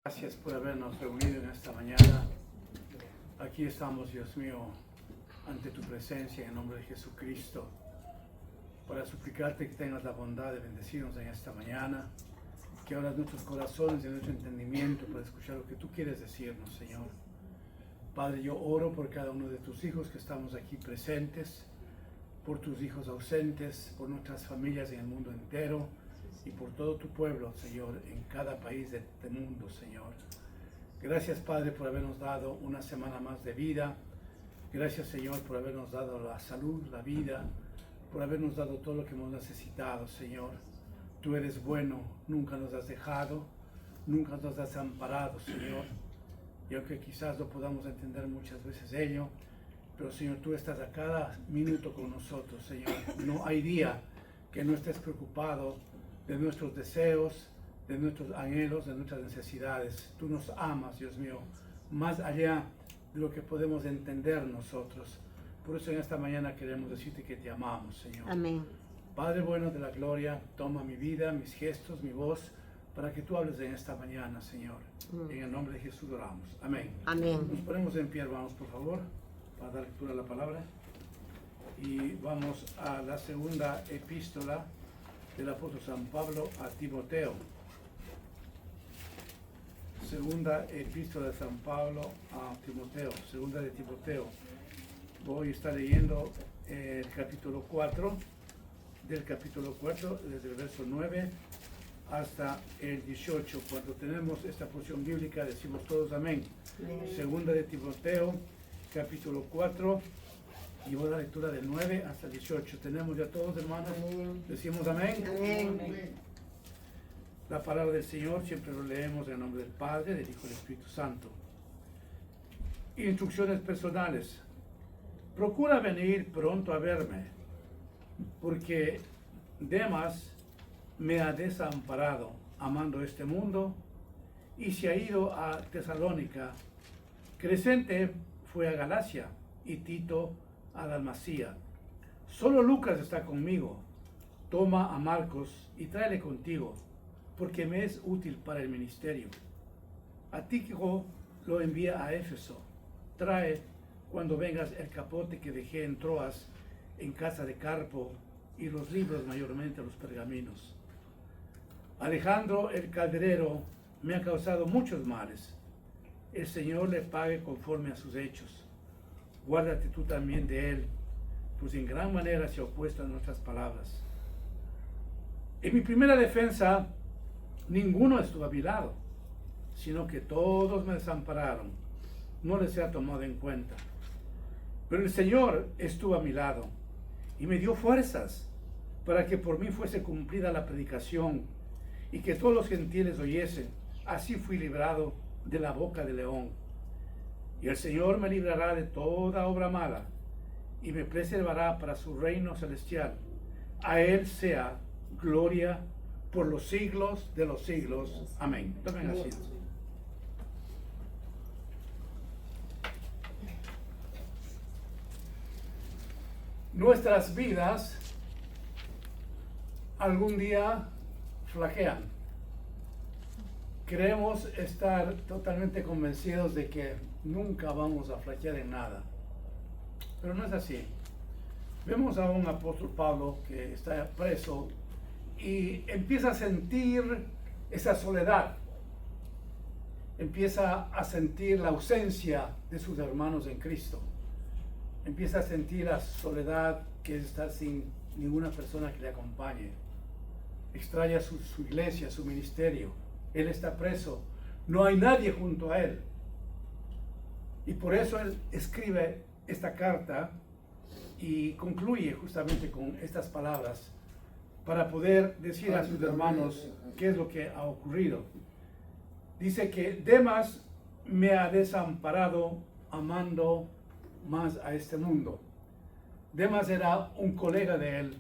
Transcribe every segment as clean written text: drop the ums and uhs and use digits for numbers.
Gracias por habernos reunido en esta mañana. Aquí estamos, Dios mío, ante tu presencia en nombre de Jesucristo, para suplicarte que tengas la bondad de bendecirnos en esta mañana, que abras nuestros corazones y nuestro entendimiento para escuchar lo que tú quieres decirnos, Señor. Padre, yo oro por cada uno de tus hijos que estamos aquí presentes, por tus hijos ausentes, por nuestras familias en el mundo entero, y por todo tu pueblo, Señor, en cada país de este mundo, Señor. Gracias, Padre, por habernos dado una semana más de vida. Gracias, Señor, por habernos dado la salud, la vida, por habernos dado todo lo que hemos necesitado, Señor. Tú eres bueno, nunca nos has dejado, nunca nos has amparado, Señor. Y aunque quizás no podamos entender muchas veces ello, pero, Señor, tú estás a cada minuto con nosotros, Señor. No hay día que no estés preocupado de nuestros deseos, de nuestros anhelos, de nuestras necesidades. Tú nos amas, Dios mío, más allá de lo que podemos entender nosotros. Por eso en esta mañana queremos decirte que te amamos, Señor. Amén. Padre bueno de la gloria, toma mi vida, mis gestos, mi voz, para que tú hables en esta mañana, Señor. En el nombre de Jesús oramos. Amén. Amén. Nos ponemos en pie, hermanos, por favor, para dar lectura a la palabra. Y vamos a la segunda epístola del apóstol San Pablo a Timoteo. Segunda epístola de San Pablo a Timoteo. Segunda de Timoteo. Voy a estar leyendo el capítulo 4, del capítulo 4, desde el verso 9 hasta el 18. Cuando tenemos esta porción bíblica decimos todos amén. Segunda de Timoteo, capítulo 4. Y voy a dar lectura del 9 hasta el 18. ¿Tenemos ya todos, hermanos? Amén. Decimos amén. Amén. La palabra del Señor siempre lo leemos en el nombre del Padre, del Hijo y del Espíritu Santo. Instrucciones personales. Procura venir pronto a verme, porque Demas me ha desamparado amando este mundo y se ha ido a Tesalónica. Crescente fue a Galacia y Tito a Dalmacia. Solo Lucas está conmigo. Toma a Marcos y tráele contigo, porque me es útil para el ministerio. A Tíquico lo envía a Éfeso. Trae cuando vengas el capote que dejé en Troas en casa de Carpo y los libros, mayormente los pergaminos. Alejandro el calderero me ha causado muchos males. El Señor le pague conforme a sus hechos. Guárdate tú también de él, pues en gran manera se ha opuesto a nuestras palabras. En mi primera defensa, ninguno estuvo a mi lado, sino que todos me desampararon. No les he tomado en cuenta. Pero el Señor estuvo a mi lado y me dio fuerzas para que por mí fuese cumplida la predicación y que todos los gentiles oyesen. Así fui librado de la boca del león. Y el Señor me librará de toda obra mala y me preservará para su reino celestial. A Él sea gloria por los siglos de los siglos. Amén. Tomen asiento. Nuestras vidas algún día flaquean. Creemos estar totalmente convencidos de que nunca vamos a flaquear en nada. Pero no es así. Vemos a un apóstol Pablo que está preso y empieza a sentir esa soledad. Empieza a sentir la ausencia de sus hermanos en Cristo. Empieza a sentir la soledad que es estar sin ninguna persona que le acompañe. Extraña su iglesia, su ministerio. Él está preso. No hay nadie junto a él. Y por eso él escribe esta carta y concluye justamente con estas palabras para poder decir a sus hermanos qué es lo que ha ocurrido. Dice que Demas me ha desamparado amando más a este mundo. Demas era un colega de él,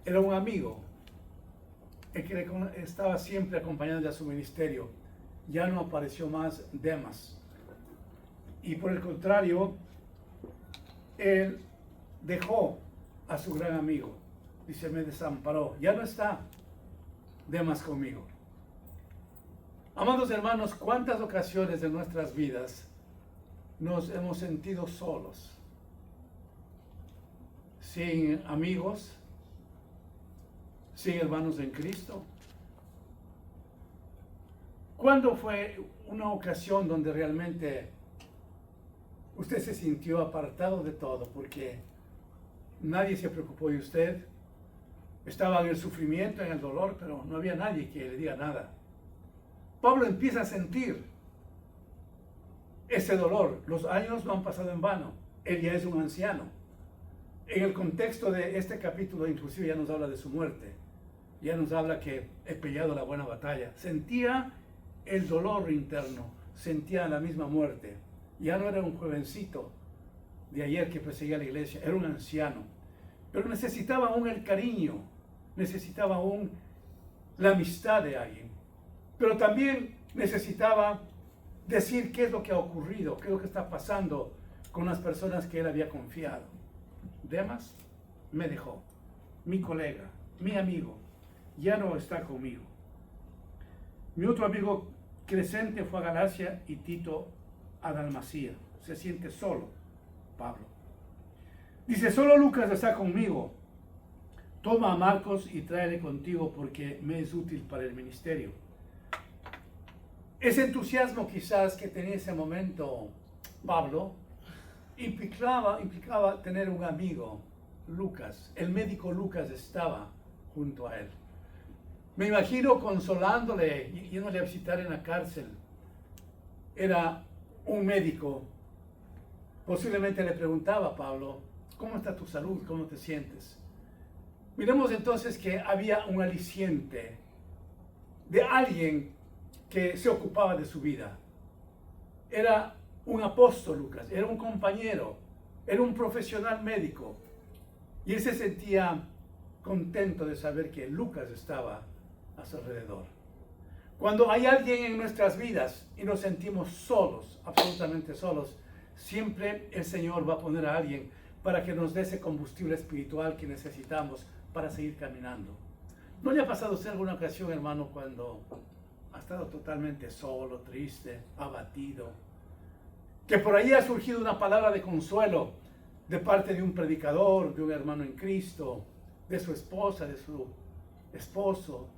era un amigo, el que estaba siempre acompañando a su ministerio. Ya no apareció más Demas. Y por el contrario, él dejó a su gran amigo. Dice, me desamparó. Ya no está Demas conmigo. Amados hermanos, ¿cuántas ocasiones en nuestras vidas nos hemos sentido solos? Sin amigos, sin hermanos en Cristo. ¿Cuándo fue una ocasión donde realmente usted se sintió apartado de todo porque nadie se preocupó de usted? Estaba en el sufrimiento, en el dolor, pero no había nadie que le diga nada. Pablo empieza a sentir ese dolor. Los años no han pasado en vano. Él ya es un anciano. En el contexto de este capítulo, inclusive ya nos habla de su muerte. Ya nos habla que he peleado la buena batalla. Sentía el dolor interno, sentía la misma muerte. Ya no era un jovencito de ayer que perseguía a la iglesia, era un anciano. Pero necesitaba aún el cariño, necesitaba aún la amistad de alguien. Pero también necesitaba decir qué es lo que ha ocurrido, qué es lo que está pasando con las personas que él había confiado. Demas me dejó, mi colega, mi amigo, ya no está conmigo. Mi otro amigo Crescente fue a Galacia y Tito a Dalmacia. Se siente solo, Pablo. Dice, solo Lucas está conmigo. Toma a Marcos y tráele contigo porque me es útil para el ministerio. Ese entusiasmo quizás que tenía ese momento Pablo implicaba tener un amigo, Lucas. El médico Lucas estaba junto a él. Me imagino consolándole, yéndole a visitar en la cárcel. Era un médico. Posiblemente le preguntaba a Pablo, ¿cómo está tu salud? ¿Cómo te sientes? Miremos entonces que había un aliciente de alguien que se ocupaba de su vida. Era un apóstol Lucas, era un compañero, era un profesional médico. Y él se sentía contento de saber que Lucas estaba a su alrededor. Cuando hay alguien en nuestras vidas y nos sentimos solos, absolutamente solos, siempre el Señor va a poner a alguien para que nos dé ese combustible espiritual que necesitamos para seguir caminando. ¿No le ha pasado a usted alguna ocasión, hermano, cuando ha estado totalmente solo, triste, abatido, que por ahí ha surgido una palabra de consuelo de parte de un predicador, de un hermano en Cristo, de su esposa, de su esposo,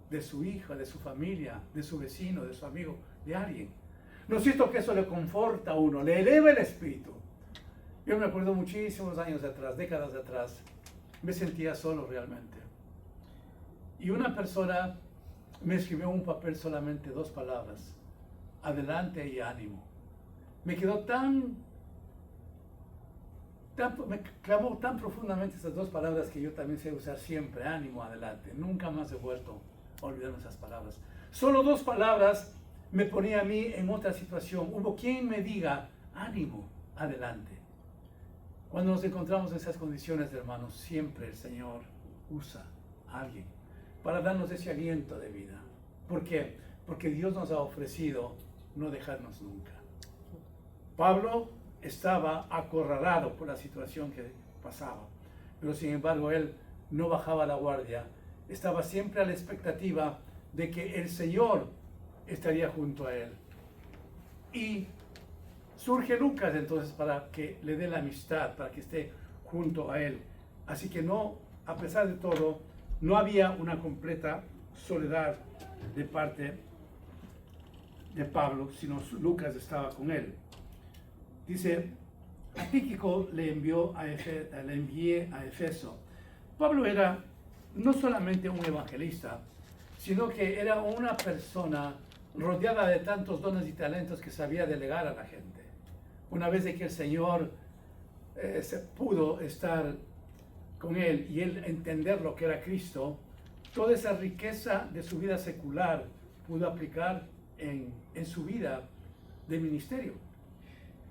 de su hija, de su familia, de su vecino, de su amigo, de alguien? ¿No es cierto que eso le conforta a uno, le eleva el espíritu? Yo me acuerdo muchísimos años atrás, décadas atrás, me sentía solo realmente. Y una persona me escribió en un papel solamente 2 palabras, adelante y ánimo. Me quedó me clavó tan profundamente esas 2 palabras que yo también sé usar siempre, ánimo, adelante. Nunca más he vuelto a olvidarme esas palabras. Solo 2 palabras me ponía a mí en otra situación. Hubo quien me diga, ánimo, adelante. Cuando nos encontramos en esas condiciones, hermanos, siempre el Señor usa a alguien para darnos ese aliento de vida. ¿Por qué? Porque Dios nos ha ofrecido no dejarnos nunca. Pablo estaba acorralado por la situación que pasaba, pero sin embargo él no bajaba la guardia, estaba siempre a la expectativa de que el Señor estaría junto a él. Y surge Lucas entonces para que le dé la amistad, para que esté junto a él. Así que no, a pesar de todo, no había una completa soledad de parte de Pablo, sino Lucas estaba con él. Dice, a Tíquico le envié a Efeso. Pablo era no solamente un evangelista, sino que era una persona rodeada de tantos dones y talentos que sabía delegar a la gente. Una vez de que el Señor se pudo estar con él y él entender lo que era Cristo, toda esa riqueza de su vida secular pudo aplicar en su vida de ministerio.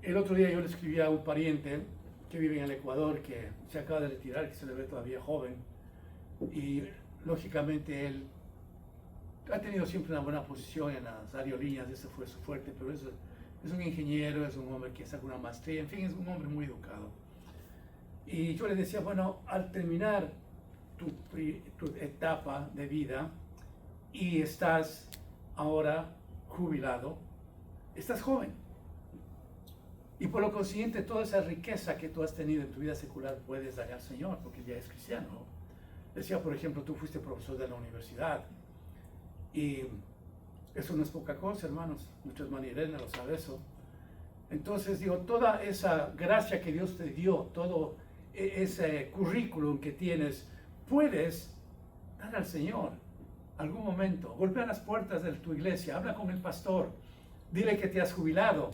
El otro día yo le escribí a un pariente que vive en el Ecuador, que se acaba de retirar, que se le ve todavía joven, y lógicamente él ha tenido siempre una buena posición en las aerolíneas, ese fue su fuerte, pero es un ingeniero, es un hombre que saca una maestría, en fin, es un hombre muy educado. Y yo le decía, bueno, al terminar tu etapa de vida y estás ahora jubilado, estás joven. Y por lo consiguiente, toda esa riqueza que tú has tenido en tu vida secular puedes dar al Señor, porque ya es cristiano. Decía, por ejemplo, tú fuiste profesor de la universidad. Y eso no es poca cosa, hermanos. Mucha hermana Irene lo sabe eso. Entonces, digo, toda esa gracia que Dios te dio, todo ese currículum que tienes, puedes dar al Señor algún momento. Golpea las puertas de tu iglesia, habla con el pastor, dile que te has jubilado,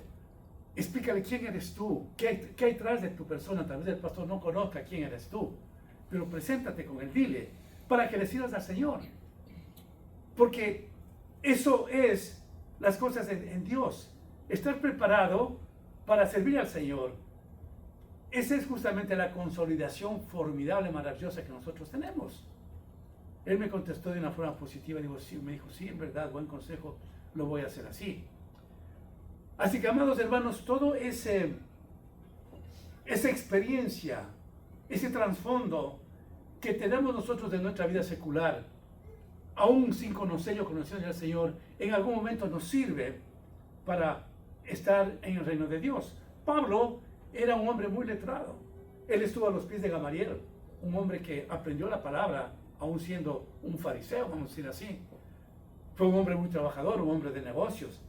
explícale quién eres tú, qué hay tras de tu persona. Tal vez el pastor no conozca quién eres tú, pero preséntate con él, dile, para que le sirvas al Señor. Porque eso es las cosas en Dios. Estar preparado para servir al Señor. Esa es justamente la consolidación formidable, maravillosa que nosotros tenemos. Él me contestó de una forma positiva. Digo, sí, me dijo, sí, en verdad, buen consejo, lo voy a hacer así. Así que, amados hermanos, todo esa experiencia, ese trasfondo que tenemos nosotros de nuestra vida secular, aún sin conocer o conocer al Señor, en algún momento nos sirve para estar en el reino de Dios. Pablo era un hombre muy letrado. Él estuvo a los pies de Gamaliel, un hombre que aprendió la palabra, aún siendo un fariseo, vamos a decir así. Fue un hombre muy trabajador, un hombre de negocios,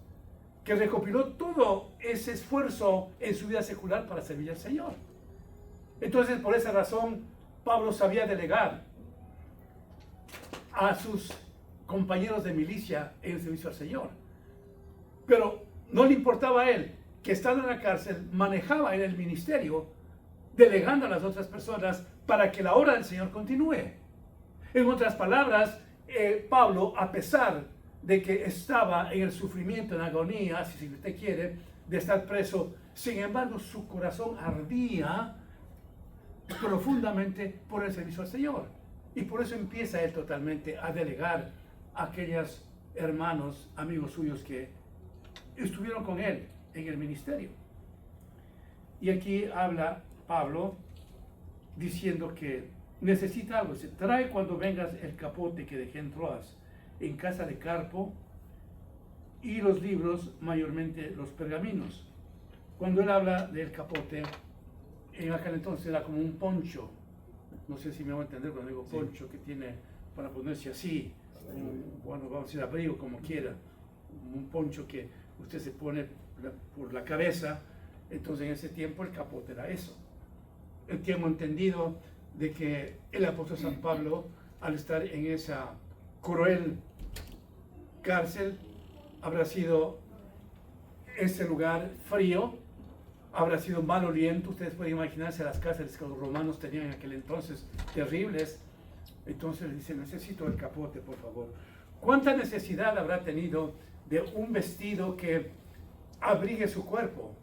que recopiló todo ese esfuerzo en su vida secular para servir al Señor. Entonces, por esa razón, Pablo sabía delegar a sus compañeros de milicia en el servicio al Señor. Pero no le importaba a él que estando en la cárcel manejaba en el ministerio, delegando a las otras personas para que la obra del Señor continúe. En otras palabras, Pablo, a pesar de que estaba en el sufrimiento, en agonía, si usted quiere, de estar preso, sin embargo su corazón ardía profundamente por el servicio al Señor. Y por eso empieza él totalmente a delegar a aquellos hermanos, amigos suyos que estuvieron con él en el ministerio. Y aquí habla Pablo diciendo que necesita algo. Dice, trae cuando vengas el capote que dejé en Troas, en casa de Carpo, y los libros, mayormente los pergaminos. Cuando él habla del capote, en aquel entonces era como un poncho. No sé si me voy a entender cuando digo poncho, que tiene para ponerse así, bueno, vamos a decir abrigo, como quiera, un poncho que usted se pone por la cabeza. Entonces en ese tiempo el capote era eso. El que hemos entendido de que el apóstol San Pablo, al estar en esa cruel cárcel, habrá sido ese lugar frío, habrá sido maloliento. Ustedes pueden imaginarse las cárceles que los romanos tenían en aquel entonces, terribles. Entonces le dice, necesito el capote, por favor. ¿Cuánta necesidad habrá tenido de un vestido que abrigue su cuerpo?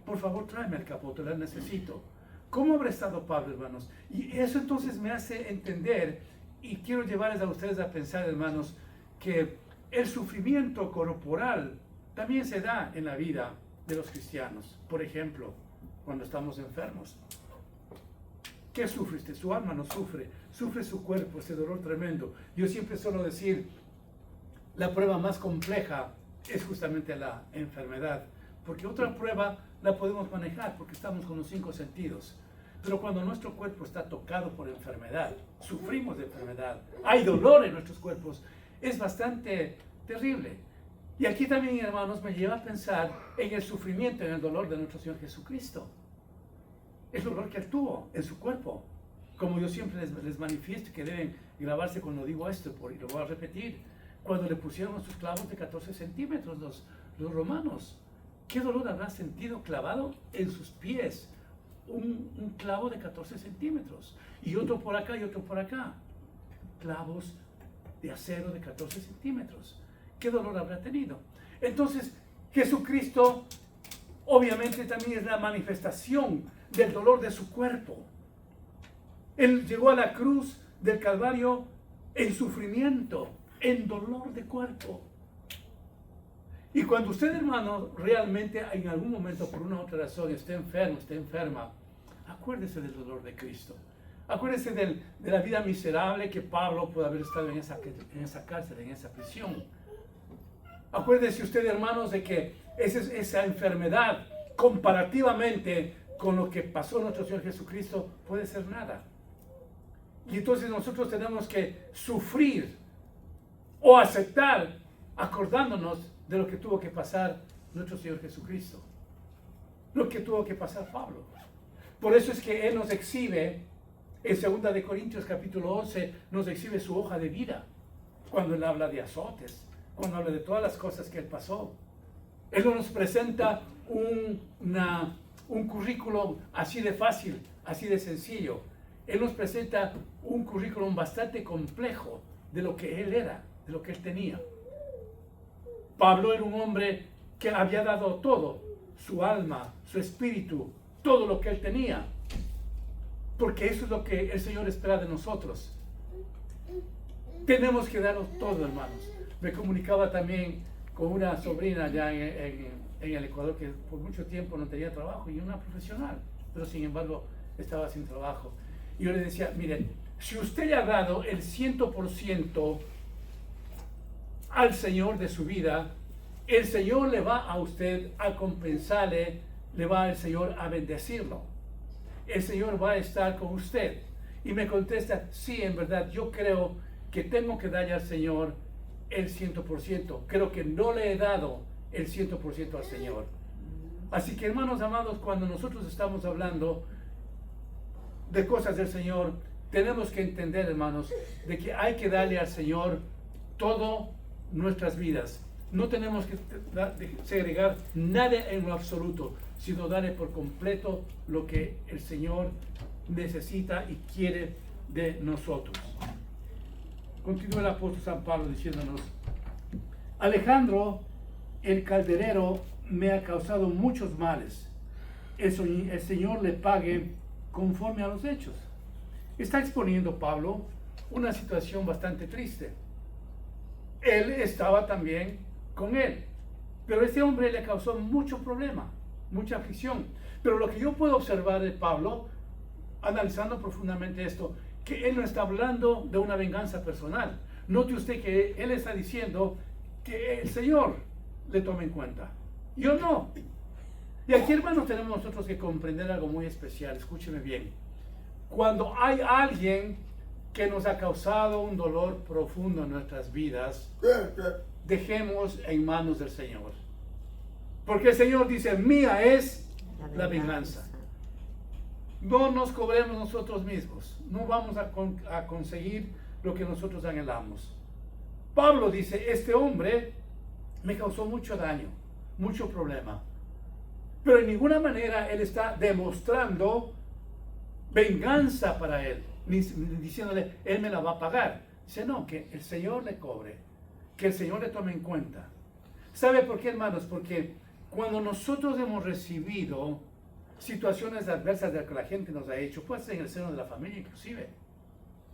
Por favor, tráeme el capote, lo necesito. ¿Cómo habrá estado Pablo, hermanos? Y eso entonces me hace entender, y quiero llevarles a ustedes a pensar, hermanos, que el sufrimiento corporal también se da en la vida de los cristianos. Por ejemplo, cuando estamos enfermos. ¿Qué sufre usted? Su alma no sufre, sufre su cuerpo, ese dolor tremendo. Yo siempre suelo decir, la prueba más compleja es justamente la enfermedad, porque otra prueba la podemos manejar porque estamos con los 5 sentidos. Pero cuando nuestro cuerpo está tocado por enfermedad, sufrimos de enfermedad, hay dolor en nuestros cuerpos, es bastante terrible. Y aquí también, hermanos, me lleva a pensar en el sufrimiento, en el dolor de nuestro Señor Jesucristo. El dolor que Él tuvo en su cuerpo. Como yo siempre les manifiesto, que deben grabarse cuando digo esto, y lo voy a repetir. Cuando le pusieron sus clavos de 14 centímetros los romanos. ¿Qué dolor habrá sentido clavado en sus pies? Un clavo de 14 centímetros. Y otro por acá y otro por acá. Clavos de acero de 14 centímetros. ¿Qué dolor habrá tenido? Entonces, Jesucristo obviamente también es la manifestación del dolor de su cuerpo. Él llegó a la cruz del Calvario en sufrimiento, en dolor de cuerpo. Y cuando usted, hermano, realmente en algún momento, por una u otra razón, esté enfermo, esté enferma, acuérdese del dolor de Cristo. Acuérdese de la vida miserable que Pablo pudo haber estado en esa cárcel, en esa prisión. Acuérdense usted, hermanos, de que esa enfermedad, comparativamente con lo que pasó nuestro Señor Jesucristo, puede ser nada. Y entonces nosotros tenemos que sufrir o aceptar, acordándonos de lo que tuvo que pasar nuestro Señor Jesucristo, lo que tuvo que pasar Pablo. Por eso es que Él nos exhibe, en 2 de Corintios capítulo 11, nos exhibe su hoja de vida, cuando Él habla de azotes, cuando habla de todas las cosas que Él pasó. Él no nos presenta un currículum así de fácil, así de sencillo. Él nos presenta un currículum bastante complejo de lo que Él era, de lo que Él tenía. Pablo era un hombre que había dado todo, su alma, su espíritu, todo lo que Él tenía. Porque eso es lo que el Señor espera de nosotros. Tenemos que darlo todo, hermanos. Me comunicaba también con una sobrina allá en el Ecuador que por mucho tiempo no tenía trabajo, y una profesional, pero sin embargo estaba sin trabajo. Y yo le decía, miren, si usted le ha dado el 100% al Señor de su vida, el Señor le va a usted a compensarle, le va el Señor a bendecirlo. El Señor va a estar con usted. Y me contesta, sí, en verdad, yo creo que tengo que darle al Señor el 100%. Creo que no le he dado el 100% al Señor. Así que, hermanos amados, cuando nosotros estamos hablando de cosas del Señor, tenemos que entender, hermanos, de que hay que darle al Señor todo nuestras vidas. No tenemos que segregar nada en lo absoluto, sino darle por completo lo que el Señor necesita y quiere de nosotros. Continúa el apóstol San Pablo diciéndonos, Alejandro, el calderero, me ha causado muchos males. El Señor le pague conforme a los hechos. Está exponiendo Pablo una situación bastante triste. Él estaba también con él, pero este hombre le causó mucho problema, mucha aflicción. Pero lo que yo puedo observar de Pablo, analizando profundamente esto, que él no está hablando de una venganza personal. Note usted que él está diciendo que el Señor le tome en cuenta. Yo no. Y aquí, hermanos, tenemos nosotros que comprender algo muy especial. Escúcheme bien. Cuando hay alguien que nos ha causado un dolor profundo en nuestras vidas, dejemos en manos del Señor. Porque el Señor dice, mía es la venganza. No nos cobremos nosotros mismos. No vamos a conseguir lo que nosotros anhelamos. Pablo dice, este hombre me causó mucho daño, mucho problema. Pero en ninguna manera él está demostrando venganza para él, ni diciéndole, él me la va a pagar. Dice, no, que el Señor le cobre, que el Señor le tome en cuenta. ¿Sabe por qué, hermanos? Porque cuando nosotros hemos recibido situaciones adversas de las que la gente nos ha hecho, puede ser en el seno de la familia inclusive,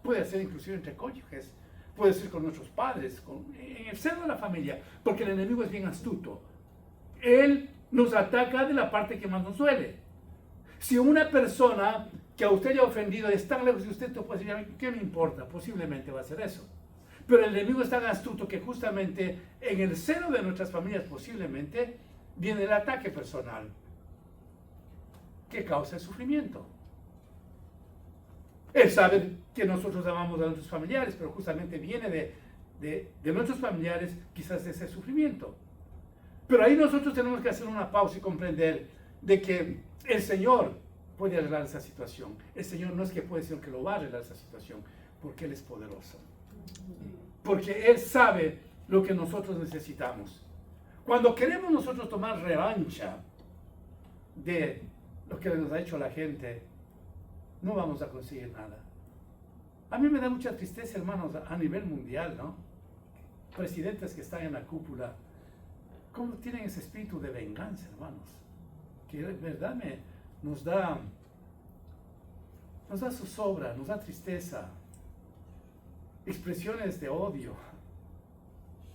puede ser inclusive entre cónyuges, puede ser con nuestros padres, en el seno de la familia, porque el enemigo es bien astuto. Él nos ataca de la parte que más nos duele. Si una persona que a usted le ha ofendido es tan lejos de usted, tú puede decir, ¿qué me importa? Posiblemente va a ser eso. Pero el enemigo es tan astuto que justamente en el seno de nuestras familias posiblemente viene el ataque personal que causa el sufrimiento. Él sabe que nosotros amamos a nuestros familiares, pero justamente viene de nuestros familiares quizás ese sufrimiento. Pero ahí nosotros tenemos que hacer una pausa y comprender de que el Señor puede arreglar esa situación. El Señor no es que puede, sino que lo va a arreglar esa situación, porque Él es poderoso. Porque Él sabe lo que nosotros necesitamos. Cuando queremos nosotros tomar revancha de lo que nos ha hecho la gente, no vamos a conseguir nada. A mí me da mucha tristeza, hermanos, a nivel mundial, ¿no? Presidentes que están en la cúpula, ¿cómo tienen ese espíritu de venganza, hermanos? Que de verdad nos da zozobra, nos da tristeza, expresiones de odio,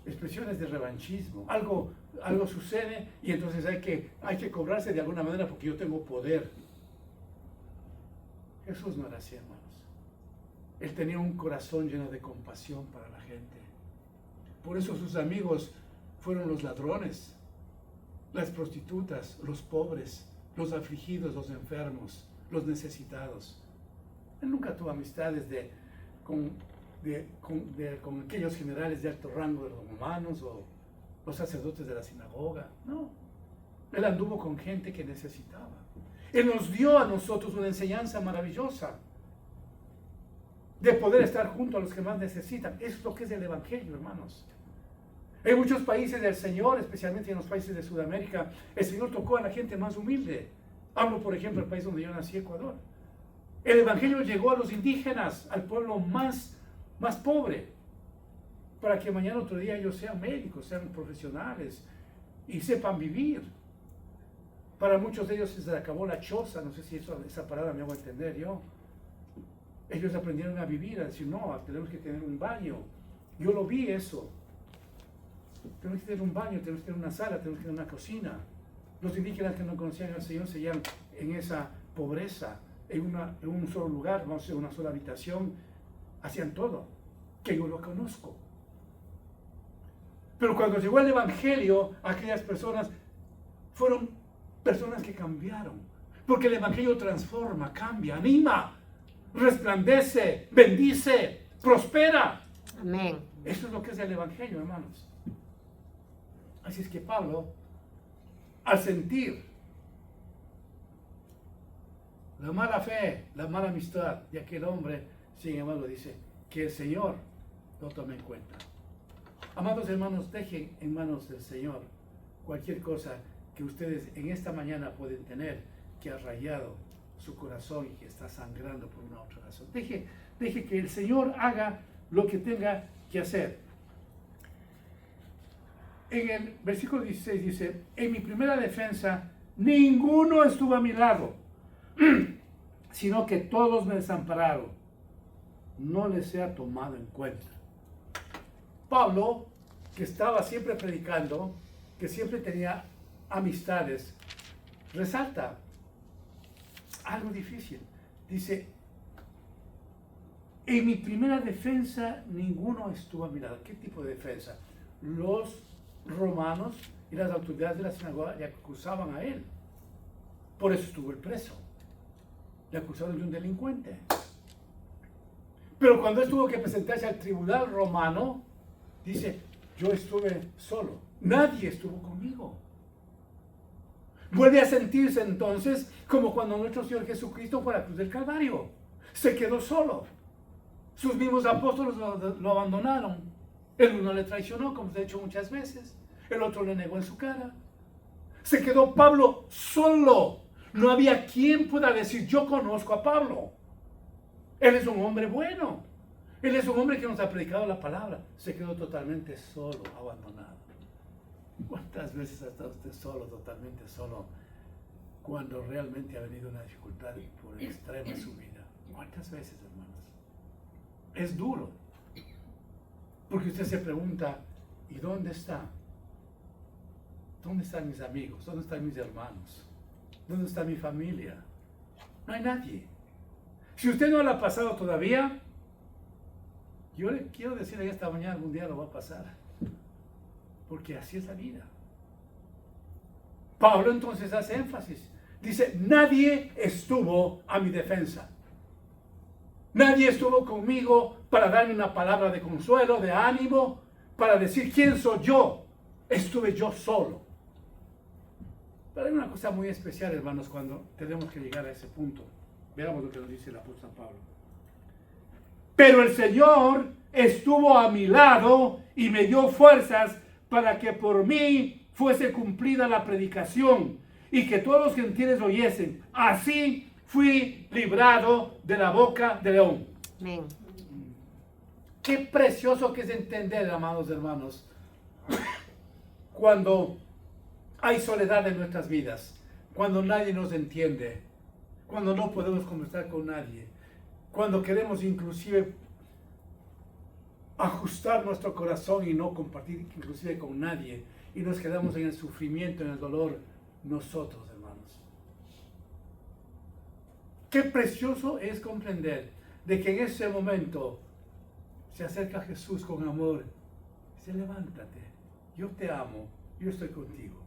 expresiones de revanchismo. Algo sucede y entonces hay que cobrarse de alguna manera porque yo tengo poder. Jesús no era así, hermanos. Él tenía un corazón lleno de compasión para la gente. Por eso sus amigos fueron los ladrones, las prostitutas, los pobres, los afligidos, los enfermos, los necesitados. Él nunca tuvo amistades con aquellos generales de alto rango de los romanos o los sacerdotes de la sinagoga. No, él anduvo con gente que necesitaba. Él nos dio a nosotros una enseñanza maravillosa de poder estar junto a los que más necesitan. Eso es lo que es el Evangelio, hermanos. En muchos países del Señor, especialmente en los países de Sudamérica, el Señor tocó a la gente más humilde. Hablo, por ejemplo, del país donde yo nací, Ecuador. El Evangelio llegó a los indígenas, al pueblo más pobre, para que mañana otro día ellos sean médicos, sean profesionales y sepan vivir. Para muchos de ellos se les acabó la choza, no sé si esa palabra me hago entender yo. Ellos aprendieron a vivir, a decir, no, tenemos que tener un baño. Yo lo vi eso. Tenemos que tener un baño, tenemos que tener una sala, tenemos que tener una cocina. Los indígenas que no conocían al Señor seguían en esa pobreza, en un solo lugar, vamos a decir, una sola habitación, hacían todo, que yo lo conozco. Pero cuando llegó el Evangelio, aquellas personas fueron personas que cambiaron, porque el Evangelio transforma, cambia, anima, resplandece, bendice, prospera. Amén. Eso es lo que es el Evangelio, hermanos. Así es que Pablo, al sentir la mala fe, la mala amistad de aquel hombre, sin embargo dice que el Señor lo tome en cuenta. Amados hermanos, dejen en manos del Señor cualquier cosa que ustedes en esta mañana pueden tener que ha rayado su corazón y que está sangrando por una u otra razón. Deje que el Señor haga lo que tenga que hacer. En el versículo 16 dice, en mi primera defensa, ninguno estuvo a mi lado, sino que todos me desampararon. No les sea tomado en cuenta. Pablo, que estaba siempre predicando, que siempre tenía amistades, resalta algo difícil. Dice, en mi primera defensa, ninguno estuvo a mi lado. ¿Qué tipo de defensa? Los romanos y las autoridades de la sinagoga le acusaban a él. Por eso estuvo el preso. Le acusaron de un delincuente. Pero cuando él tuvo que presentarse al tribunal romano, dice, yo estuve solo. Nadie estuvo conmigo. Vuelve a sentirse entonces como cuando nuestro Señor Jesucristo fue a la cruz del Calvario. Se quedó solo. Sus mismos apóstoles lo abandonaron. El uno le traicionó, como se ha hecho muchas veces. El otro le negó en su cara. Se quedó Pablo solo. No había quien pueda decir, yo conozco a Pablo. Él es un hombre bueno. Él es un hombre que nos ha predicado la palabra. Se quedó totalmente solo, abandonado. ¿Cuántas veces ha estado usted solo, totalmente solo, cuando realmente ha venido una dificultad por extrema en su vida? ¿Cuántas veces, hermanos? Es duro. Porque usted se pregunta, ¿y dónde está? ¿Dónde están mis amigos? ¿Dónde están mis hermanos? ¿Dónde está mi familia? No hay nadie. Si usted no lo ha pasado todavía, yo le quiero decir en esta mañana, algún día lo va a pasar. Porque así es la vida. Pablo entonces hace énfasis. Dice, nadie estuvo a mi defensa. Nadie estuvo conmigo para darme una palabra de consuelo, de ánimo, para decir quién soy yo. Estuve yo solo. Pero hay una cosa muy especial, hermanos, cuando tenemos que llegar a ese punto. Veamos lo que nos dice el apóstol Pablo. Pero el Señor estuvo a mi lado y me dio fuerzas para que por mí fuese cumplida la predicación y que todos los gentiles oyesen. Así fui librado de la boca del león. Amén. Qué precioso que es entender, amados hermanos, cuando hay soledad en nuestras vidas, cuando nadie nos entiende, cuando no podemos conversar con nadie, cuando queremos inclusive ajustar nuestro corazón y no compartir inclusive con nadie, y nos quedamos en el sufrimiento, en el dolor, nosotros, hermanos. Qué precioso es comprender de que en ese momento se acerca Jesús con amor. Dice, levántate, yo te amo, yo estoy contigo.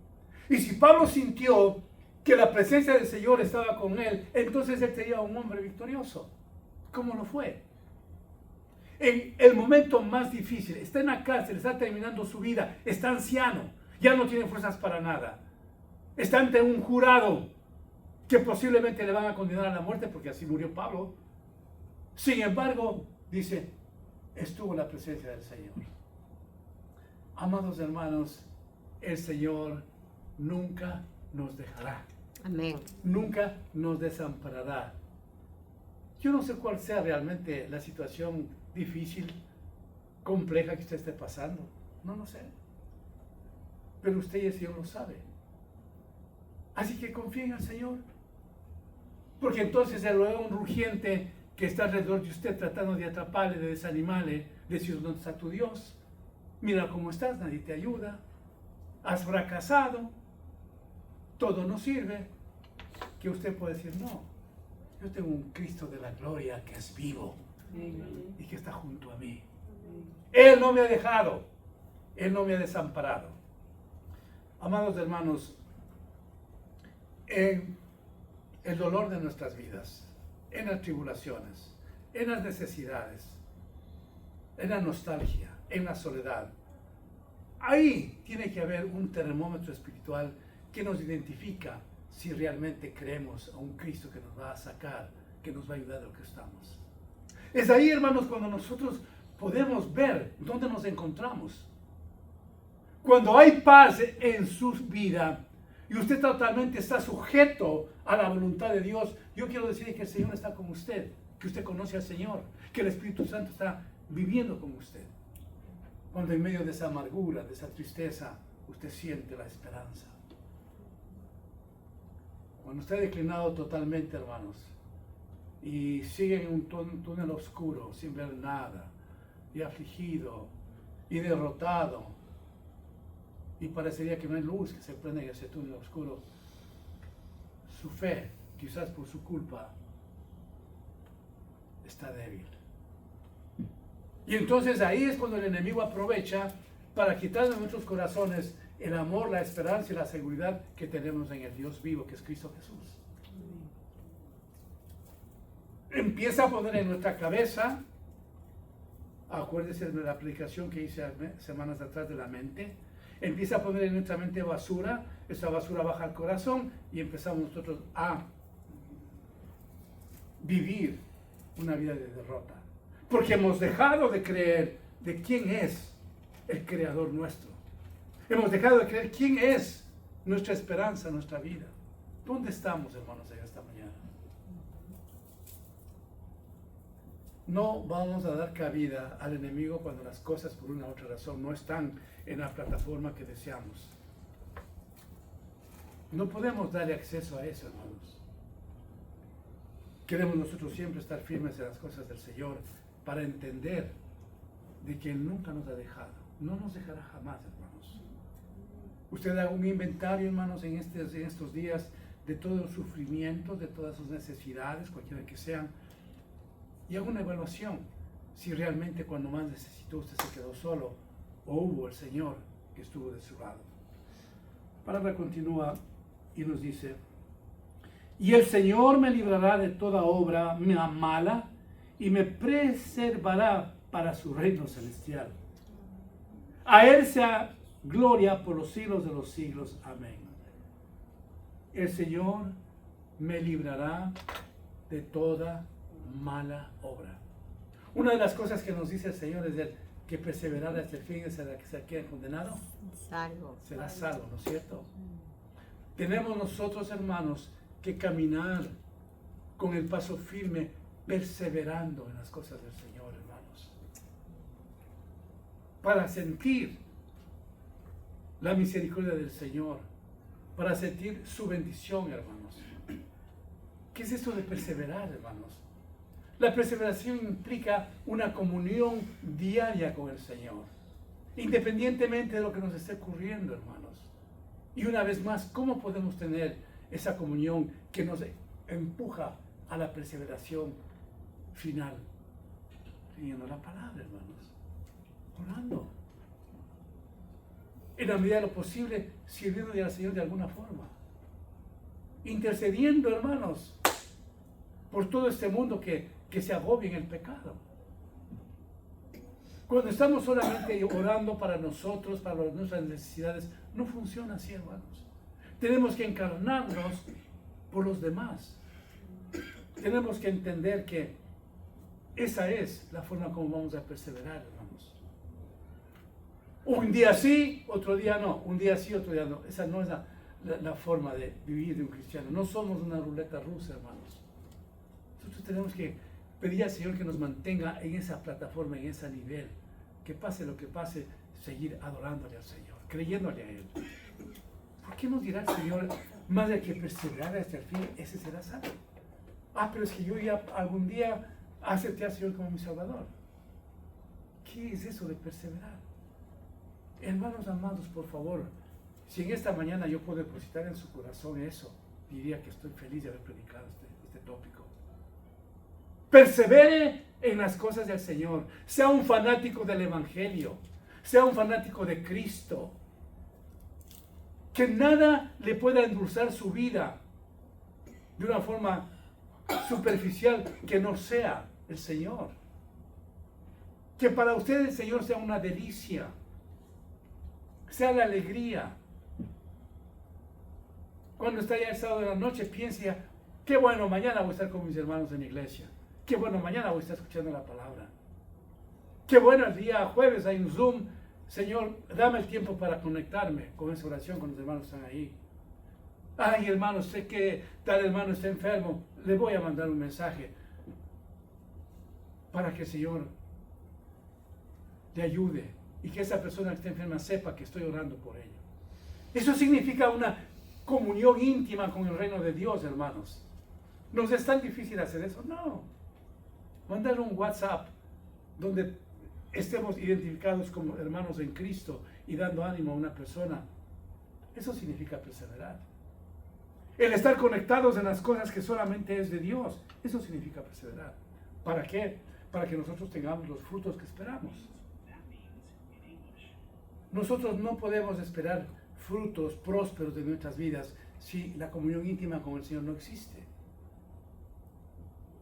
Y si Pablo sintió que la presencia del Señor estaba con él, entonces él sería un hombre victorioso. ¿Cómo lo fue? En el momento más difícil, está en la cárcel, está terminando su vida, está anciano, ya no tiene fuerzas para nada. Está ante un jurado que posiblemente le van a condenar a la muerte porque así murió Pablo. Sin embargo, dice, estuvo en la presencia del Señor. Amados hermanos, el Señor nunca nos dejará. Amén. Nunca nos desamparará. Yo no sé cuál sea realmente la situación difícil, compleja que usted esté pasando. No lo sé. Pero usted y el Señor lo sabe. Así que confíe en el Señor. Porque entonces el león rugiente que está alrededor de usted tratando de atraparle, de desanimarle, decir, ¿dónde está tu Dios? Mira cómo estás, nadie te ayuda. Has fracasado. Todo no sirve. Que usted puede decir, no, yo tengo un Cristo de la gloria que es vivo y que está junto a mí. Él no me ha dejado. Él no me ha desamparado. Amados hermanos, en el dolor de nuestras vidas, en las tribulaciones, en las necesidades, en la nostalgia, en la soledad, ahí tiene que haber un termómetro espiritual que nos identifica si realmente creemos a un Cristo que nos va a sacar, que nos va a ayudar de lo que estamos. Es ahí, hermanos, cuando nosotros podemos ver dónde nos encontramos. Cuando hay paz en su vida y usted totalmente está sujeto a la voluntad de Dios, yo quiero decirle que el Señor está con usted, que usted conoce al Señor, que el Espíritu Santo está viviendo con usted. Cuando en medio de esa amargura, de esa tristeza, usted siente la esperanza. Cuando está declinado totalmente, hermanos, y sigue en un túnel oscuro, sin ver nada, y afligido, y derrotado, y parecería que no hay luz que se prende en ese túnel oscuro, su fe, quizás por su culpa, está débil. Y entonces ahí es cuando el enemigo aprovecha para quitar de nuestros corazones el amor, la esperanza y la seguridad que tenemos en el Dios vivo, que es Cristo Jesús. Empieza a poner en nuestra cabeza, acuérdese de la aplicación que hice semanas atrás de la mente, empieza a poner en nuestra mente basura, esa basura baja al corazón y empezamos nosotros a vivir una vida de derrota. Porque hemos dejado de creer de quién es el Creador nuestro. Hemos dejado de creer quién es nuestra esperanza, nuestra vida. ¿Dónde estamos, hermanos, en esta mañana? No vamos a dar cabida al enemigo cuando las cosas por una u otra razón no están en la plataforma que deseamos. No podemos darle acceso a eso, hermanos. Queremos nosotros siempre estar firmes en las cosas del Señor para entender de que Él nunca nos ha dejado. No nos dejará jamás, hermanos. Usted haga un inventario, hermanos, en estos días de todos los sufrimientos, de todas sus necesidades, cualquiera que sean, y haga una evaluación si realmente cuando más necesitó usted se quedó solo o hubo el Señor que estuvo de su lado. La palabra continúa y nos dice: y el Señor me librará de toda obra mala y me preservará para su reino celestial. A Él sea gloria por los siglos de los siglos. Amén. El Señor me librará de toda mala obra. Una de las cosas que nos dice el Señor es que perseverar hasta el fin es el que se quede condenado. Salvo. Será salvo, ¿no es cierto? Tenemos nosotros, hermanos, que caminar con el paso firme, perseverando en las cosas del Señor, hermanos, para sentir la misericordia del Señor, para sentir su bendición, hermanos. ¿Qué es esto de perseverar, hermanos? La perseveración implica una comunión diaria con el Señor, independientemente de lo que nos esté ocurriendo, hermanos. Y una vez más, ¿cómo podemos tener esa comunión que nos empuja a la perseveración final? Leyendo la palabra, hermanos, orando. en la medida de lo posible, sirviéndole al Señor de alguna forma. Intercediendo, hermanos, por todo este mundo que se agobia en el pecado. Cuando estamos solamente orando para nosotros, para nuestras necesidades, no funciona así, hermanos. Tenemos que encarnarnos por los demás. Tenemos que entender que esa es la forma como vamos a perseverar, hermanos. Un día sí, otro día no. Un día sí, otro día no. Esa no es la forma de vivir de un cristiano. No somos una ruleta rusa, hermanos. Nosotros tenemos que pedir al Señor que nos mantenga en esa plataforma, en ese nivel. Que pase lo que pase, seguir adorándole al Señor, creyéndole a Él. ¿Por qué nos dirá el Señor, más de que perseverar hasta el fin, ese será salvo? Pero es que yo ya algún día acepté al Señor como mi Salvador. ¿Qué es eso de perseverar? Hermanos amados, por favor, si en esta mañana yo puedo depositar en su corazón eso, diría que estoy feliz de haber predicado este tópico. Persevere en las cosas del Señor. Sea un fanático del Evangelio. Sea un fanático de Cristo. Que nada le pueda endulzar su vida de una forma superficial que no sea el Señor. Que para usted el Señor sea una delicia. Sea la alegría. Cuando está ya el sábado de la noche, piense, qué bueno, mañana voy a estar con mis hermanos en la iglesia. Qué bueno, mañana voy a estar escuchando la palabra. Qué bueno, el día jueves hay un Zoom. Señor, dame el tiempo para conectarme con esa oración, con los hermanos que están ahí. Ay, hermano, sé que tal hermano está enfermo. Le voy a mandar un mensaje para que el Señor le ayude y que esa persona que está enferma sepa que estoy orando por ella. Eso significa una comunión íntima con el reino de Dios, hermanos. ¿Nos es tan difícil hacer eso? No. Mandar un WhatsApp donde estemos identificados como hermanos en Cristo y dando ánimo a una persona. Eso significa perseverar. El estar conectados en las cosas que solamente es de Dios. Eso significa perseverar. ¿Para qué? Para que nosotros tengamos los frutos que esperamos. Nosotros no podemos esperar frutos prósperos de nuestras vidas si la comunión íntima con el Señor no existe.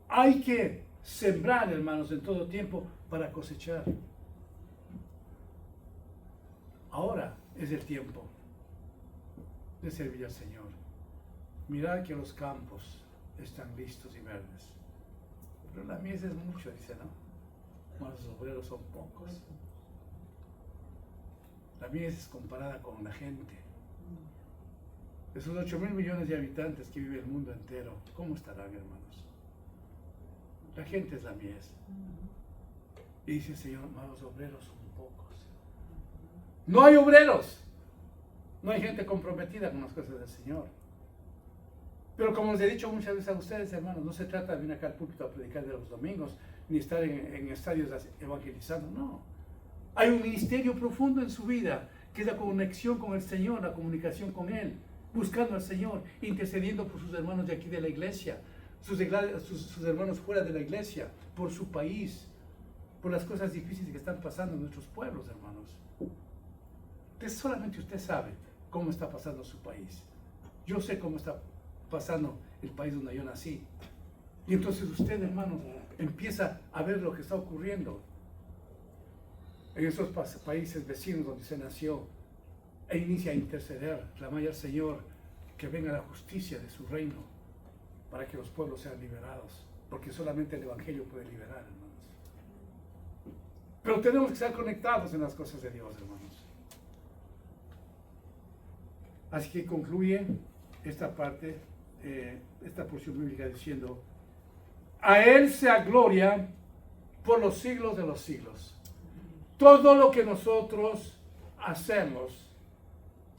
Hay que sembrar, hermanos, en todo tiempo para cosechar. Ahora es el tiempo de servir al Señor. Mirad que los campos están listos y verdes, pero la mies es mucho, dice, ¿no? Los obreros son pocos. La mies es comparada con la gente. Esos 8.000 millones de habitantes que vive el mundo entero, ¿cómo estarán, hermanos? La gente es la mies. Y dice el Señor, los obreros son pocos. No hay obreros. No hay gente comprometida con las cosas del Señor. Pero como les he dicho muchas veces a ustedes, hermanos, no se trata de venir acá al púlpito a predicar de los domingos, ni estar en estadios evangelizando, no. Hay un ministerio profundo en su vida, que es la conexión con el Señor, la comunicación con Él, buscando al Señor, intercediendo por sus hermanos de aquí de la iglesia, sus hermanos fuera de la iglesia, por su país, por las cosas difíciles que están pasando en nuestros pueblos, hermanos. Solamente usted sabe cómo está pasando su país. Yo sé cómo está pasando el país donde yo nací. Y entonces usted, hermano, empieza a ver lo que está ocurriendo en esos países vecinos donde se nació e inicia a interceder, clamar al Señor que venga la justicia de su reino para que los pueblos sean liberados, porque solamente el Evangelio puede liberar, hermanos. Pero tenemos que estar conectados en las cosas de Dios, hermanos. Así que concluye esta parte, esta porción bíblica diciendo: a Él sea gloria por los siglos de los siglos. Todo lo que nosotros hacemos,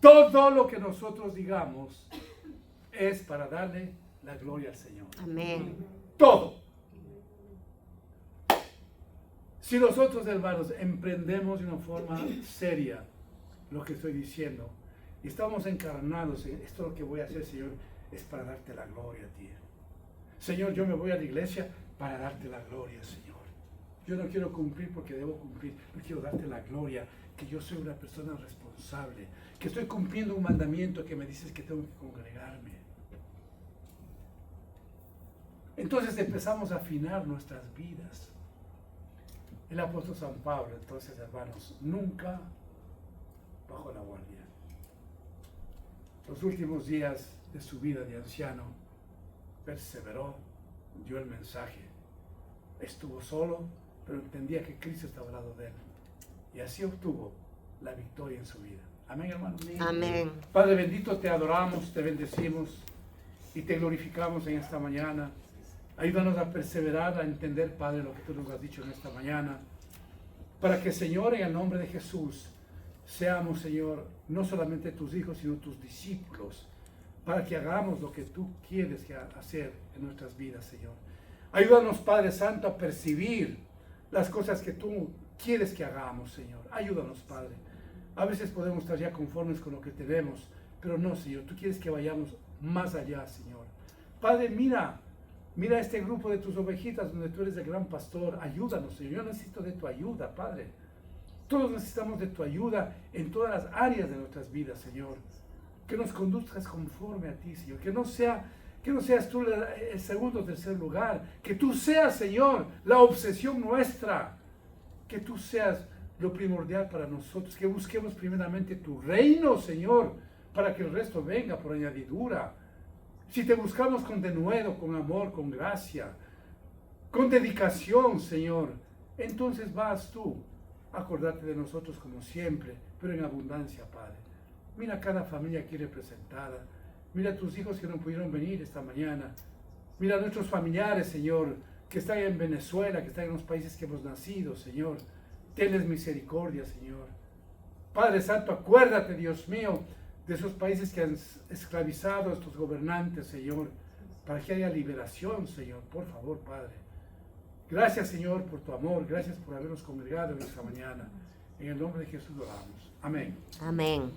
todo lo que nosotros digamos, es para darle la gloria al Señor. Amén. Todo. Si nosotros, hermanos, emprendemos de una forma seria lo que estoy diciendo, y estamos encarnados en esto, lo que voy a hacer, Señor, es para darte la gloria a ti. Señor, yo me voy a la iglesia para darte la gloria, Señor. Yo no quiero cumplir porque debo cumplir, no quiero darte la gloria. que yo soy una persona responsable, que estoy cumpliendo un mandamiento que me dices que tengo que congregarme. Entonces empezamos a afinar nuestras vidas. El apóstol San Pablo, entonces, hermanos, nunca bajó la guardia. Los últimos días de su vida de anciano, perseveró, dio el mensaje. Estuvo solo, pero entendía que Cristo estaba al lado de él. Y así obtuvo la victoria en su vida. Amén, hermano. Amén. Padre bendito, te adoramos, te bendecimos y te glorificamos en esta mañana. Ayúdanos a perseverar, a entender, Padre, lo que tú nos has dicho en esta mañana. Para que, Señor, en el nombre de Jesús, seamos, Señor, no solamente tus hijos, sino tus discípulos. Para que hagamos lo que tú quieres hacer en nuestras vidas, Señor. Ayúdanos, Padre Santo, a percibir las cosas que tú quieres que hagamos, Señor. Ayúdanos, Padre. A veces podemos estar ya conformes con lo que tenemos, pero no, Señor. Tú quieres que vayamos más allá, Señor. Padre, mira este grupo de tus ovejitas donde tú eres el gran pastor. Ayúdanos, Señor. Yo necesito de tu ayuda, Padre. Todos necesitamos de tu ayuda en todas las áreas de nuestras vidas, Señor. Que nos conduzcas conforme a ti, Señor. Que no seas tú el segundo o tercer lugar. Que tú seas, Señor, la obsesión nuestra. Que tú seas lo primordial para nosotros. Que busquemos primeramente tu reino, Señor, para que el resto venga por añadidura. Si te buscamos con denuedo, con amor, con gracia, con dedicación, Señor, entonces vas tú a acordarte de nosotros como siempre, pero en abundancia, Padre. Mira cada familia aquí representada. Mira a tus hijos que no pudieron venir esta mañana. Mira a nuestros familiares, Señor, que están en Venezuela, que están en los países que hemos nacido, Señor. Tenles misericordia, Señor. Padre Santo, acuérdate, Dios mío, de esos países que han esclavizado a estos gobernantes, Señor, para que haya liberación, Señor. Por favor, Padre. Gracias, Señor, por tu amor. Gracias por habernos congregado en esta mañana. En el nombre de Jesús oramos. Amén. Amén.